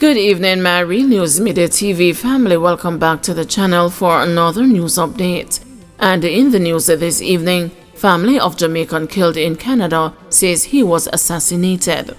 Good evening, my Real News Midday TV family. Welcome back to the channel for another news update. And in the news this evening, family of Jamaican killed in Canada says he was assassinated.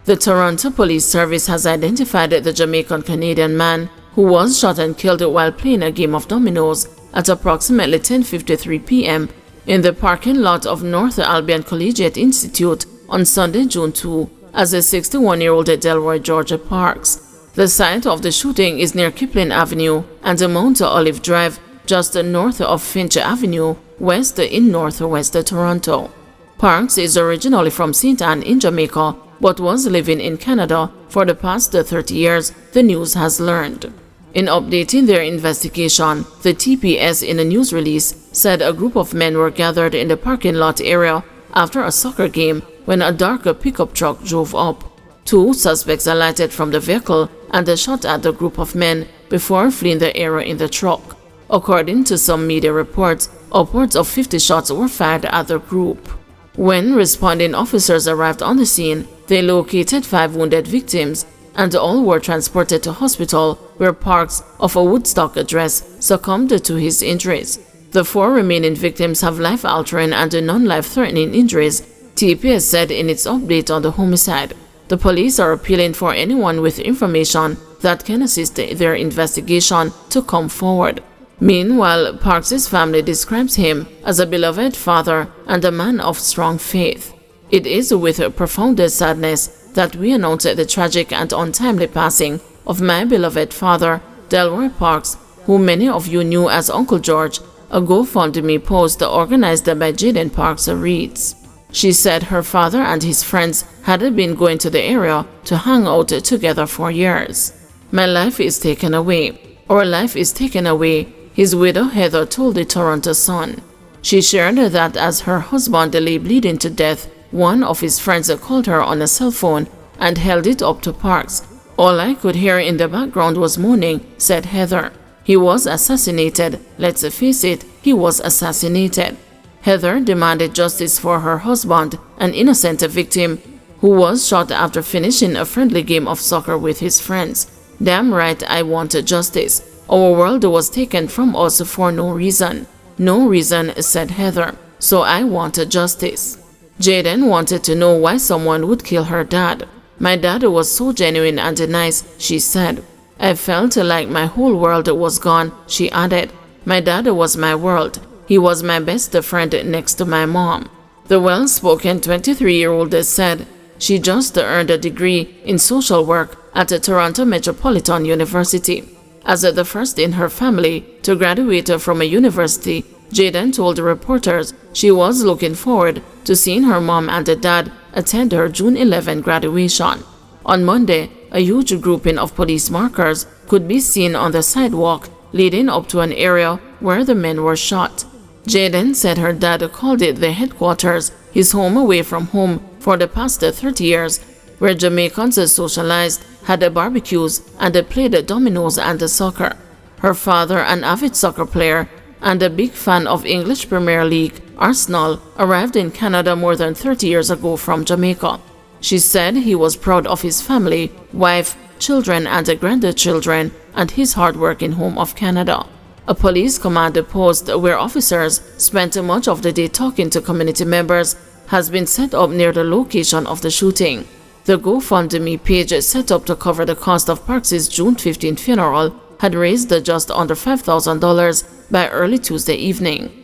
The Toronto Police Service has identified the Jamaican-Canadian man who was shot and killed while playing a game of dominoes at approximately 10:53 p.m. in the parking lot of North Albion Collegiate Institute on Sunday, June 2, as a 61-year-old Delroy, Georgia parks. The site of the shooting is near Kipling Avenue and Mount Olive Drive, just north of Finch Avenue, west in northwest Toronto. Parks is originally from St. Anne in Jamaica, but was living in Canada for the past 30 years, the news has learned. In updating their investigation, the TPS in a news release said a group of men were gathered in the parking lot area after a soccer game when a dark pickup truck drove up. Two suspects alighted from the vehicle and shot at the group of men before fleeing the area in the truck. According to some media reports, upwards of 50 shots were fired at the group. When responding officers arrived on the scene, they located 5 wounded victims, and all were transported to hospital, where Parks, of a Woodstock address, succumbed to his injuries. The 4 remaining victims have life-altering and non-life-threatening injuries, TPS said in its update on the homicide. The police are appealing for anyone with information that can assist their investigation to come forward. Meanwhile, Parks' family describes him as a beloved father and a man of strong faith. It is with profound sadness that we announce the tragic and untimely passing of my beloved father, Delroy Parks, who many of you knew as Uncle George. A GoFundMe post organized by Jaden Parks reads. She said her father and his friends had been going to the area to hang out together for years. My life is taken away. Our life is taken away, his widow Heather told the Toronto Sun. She shared that as her husband lay bleeding to death, one of his friends called her on a cell phone and held it up to Parks. All I could hear in the background was moaning, said Heather. He was assassinated. Let's face it, he was assassinated. Heather demanded justice for her husband, an innocent victim who was shot after finishing a friendly game of soccer with his friends. Damn right, I want justice. Our world was taken from us for no reason. No reason, said Heather. So I want justice. Jaden wanted to know why someone would kill her dad. My dad was so genuine and nice, she said. I felt like my whole world was gone, she added. My dad was my world. He was my best friend next to my mom. The well-spoken 23-year-old said she just earned a degree in social work at the Toronto Metropolitan University. As the first in her family to graduate from a university, Jaden told reporters she was looking forward to seeing her mom and dad attend her June 11 graduation. On Monday, a huge grouping of police markers could be seen on the sidewalk leading up to an area where the men were shot. Jaden said her dad called it the headquarters, his home away from home for the past 30 years, where Jamaicans socialized, had barbecues, and played dominoes and soccer. Her father, an avid soccer player and a big fan of English Premier League, Arsenal, arrived in Canada more than 30 years ago from Jamaica. She said he was proud of his family, wife, children, and grandchildren, and his hard-working home of Canada. A police command post where officers spent much of the day talking to community members has been set up near the location of the shooting. The GoFundMe page set up to cover the cost of Parks' June 15 funeral had raised just under $5,000 by early Tuesday evening.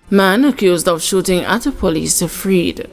Man accused of shooting at a police freed.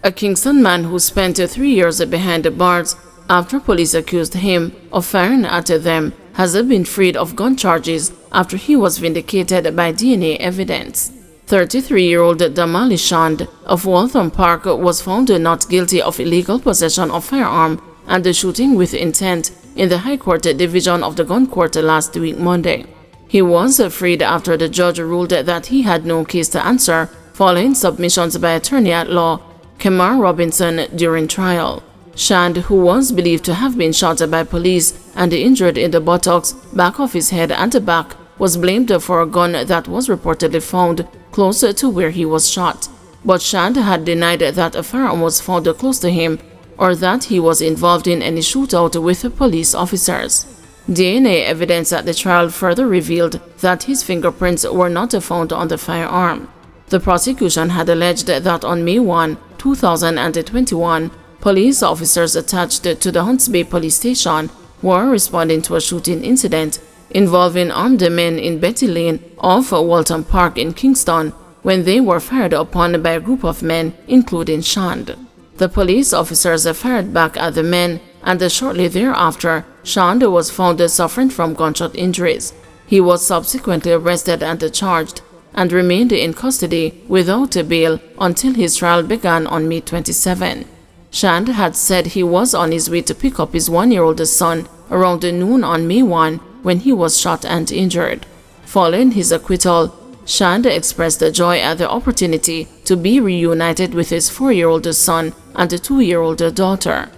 A Kingston man who spent 3 years behind the bars after police accused him of firing at them has been freed of gun charges after he was vindicated by DNA evidence. 33-year-old Damali Shand of Waltham Park was found not guilty of illegal possession of firearm and shooting with intent in the High Court Division of the Gun Court last week Monday. He was freed after the judge ruled that he had no case to answer following submissions by attorney-at-law Kemar Robinson during trial. Shand, who was believed to have been shot by police and injured in the buttocks, back of his head and back, was blamed for a gun that was reportedly found close to where he was shot. But Shand had denied that a firearm was found close to him or that he was involved in any shootout with police officers. DNA evidence at the trial further revealed that his fingerprints were not found on the firearm. The prosecution had alleged that on May 1, 2021, police officers attached to the Hunts Bay police station were responding to a shooting incident involving armed men in Betty Lane off Walton Park in Kingston when they were fired upon by a group of men, including Shand. The police officers fired back at the men, and shortly thereafter, Shand was found suffering from gunshot injuries. He was subsequently arrested and charged, and remained in custody without bail until his trial began on May 27. Shand had said he was on his way to pick up his 1-year-old son around noon on May 1 when he was shot and injured. Following his acquittal, Shand expressed joy at the opportunity to be reunited with his 4-year-old son and 2-year-old daughter.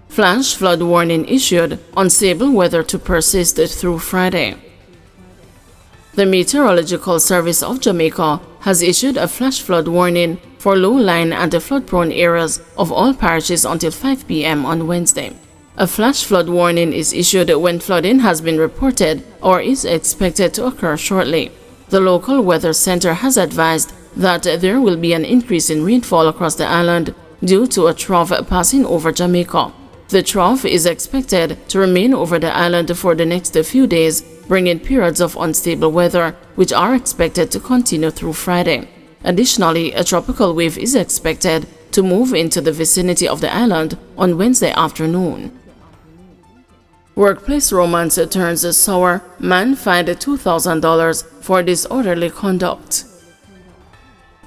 Flash flood warning issued, unstable weather to persist through Friday. The Meteorological Service of Jamaica has issued a flash flood warning for low-lying and flood-prone areas of all parishes until 5 p.m. on Wednesday. A flash flood warning is issued when flooding has been reported or is expected to occur shortly. The local weather center has advised that there will be an increase in rainfall across the island due to a trough passing over Jamaica. The trough is expected to remain over the island for the next few days, bringing periods of unstable weather, which are expected to continue through Friday. Additionally, a tropical wave is expected to move into the vicinity of the island on Wednesday afternoon. Workplace romance turns sour, man fined $2,000 for disorderly conduct.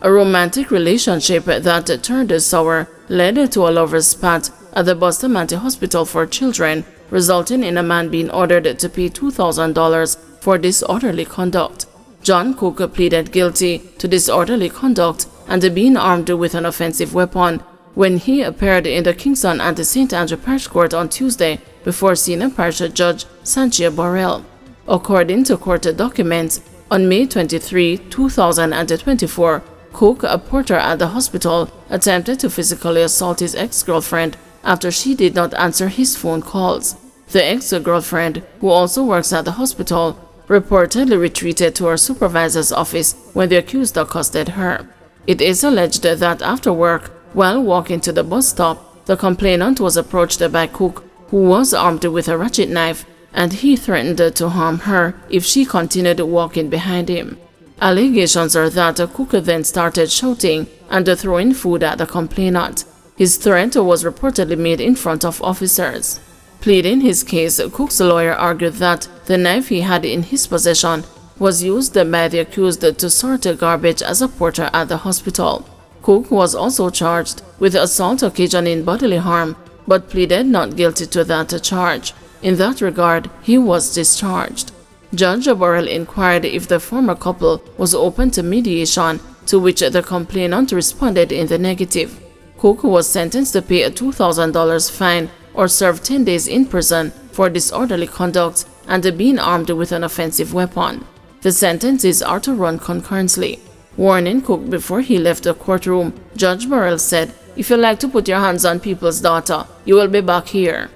A romantic relationship that turned sour led to a lover's spat at the Bustamante Hospital for Children, resulting in a man being ordered to pay $2,000 for disorderly conduct. John Cook pleaded guilty to disorderly conduct and being armed with an offensive weapon when he appeared in the Kingston and St. Andrew Parish Court on Tuesday before Senior Parish Judge Sanchia Borrell. According to court documents, on May 23, 2024, Cook, a porter at the hospital, attempted to physically assault his ex-girlfriend after she did not answer his phone calls. The ex-girlfriend, who also works at the hospital, reportedly retreated to her supervisor's office when the accused accosted her. It is alleged that after work, while walking to the bus stop, the complainant was approached by Cook, who was armed with a ratchet knife, and he threatened to harm her if she continued walking behind him. Allegations are that Cook then started shouting and throwing food at the complainant. His threat was reportedly made in front of officers. Pleading his case, Cook's lawyer argued that the knife he had in his possession was used by the accused to sort garbage as a porter at the hospital. Cook was also charged with assault occasioning bodily harm, but pleaded not guilty to that charge. In that regard, he was discharged. Judge Borrell inquired if the former couple was open to mediation, to which the complainant responded in the negative. Cook was sentenced to pay a $2,000 fine or serve 10 days in prison for disorderly conduct and being armed with an offensive weapon. The sentences are to run concurrently. Warning Cook before he left the courtroom, Judge Borrell said, "If you like to put your hands on people's daughter, you will be back here."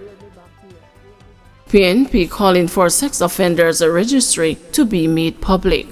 PNP calling for sex offenders registry to be made public.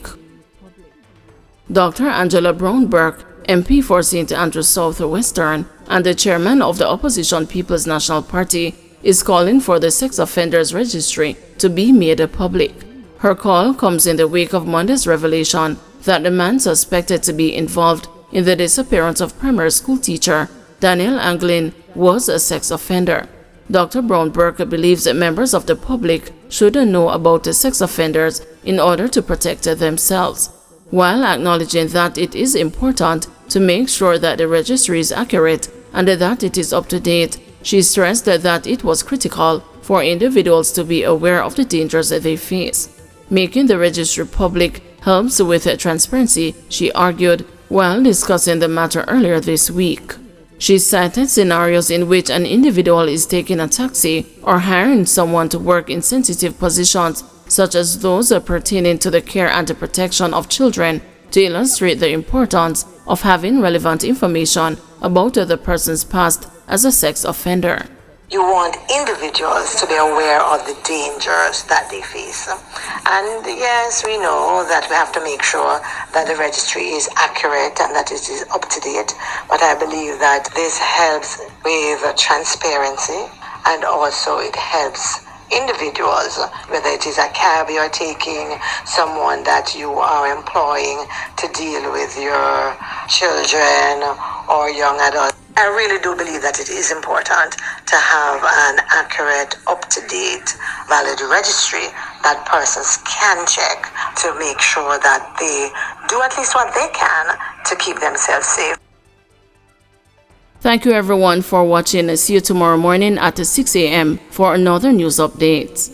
Dr. Angela Brown-Burke, MP for St. Andrews South-Western and the chairman of the opposition People's National Party, is calling for the sex offenders registry to be made public. Her call comes in the wake of Monday's revelation that the man suspected to be involved in the disappearance of primary school teacher Daniel Anglin was a sex offender. Dr. Brown-Burke believes that members of the public should know about the sex offenders in order to protect themselves. While acknowledging that it is important to make sure that the registry is accurate and that it is up to date, she stressed that it was critical for individuals to be aware of the dangers that they face. Making the registry public helps with transparency, she argued, while discussing the matter earlier this week. She cited scenarios in which an individual is taking a taxi or hiring someone to work in sensitive positions, such as those pertaining to the care and the protection of children, to illustrate the importance of having relevant information about the person's past as a sex offender. You want individuals to be aware of the dangers that they face. And yes, we know that we have to make sure that the registry is accurate and that it is up to date. But I believe that this helps with transparency, and also it helps individuals, whether it is a cab you're taking, someone that you are employing to deal with your children or young adults. I really do believe that it is important to have an accurate, up-to-date, valid registry that persons can check to make sure that they do at least what they can to keep themselves safe. Thank you everyone for watching. See you tomorrow morning at 6 a.m. for another news update.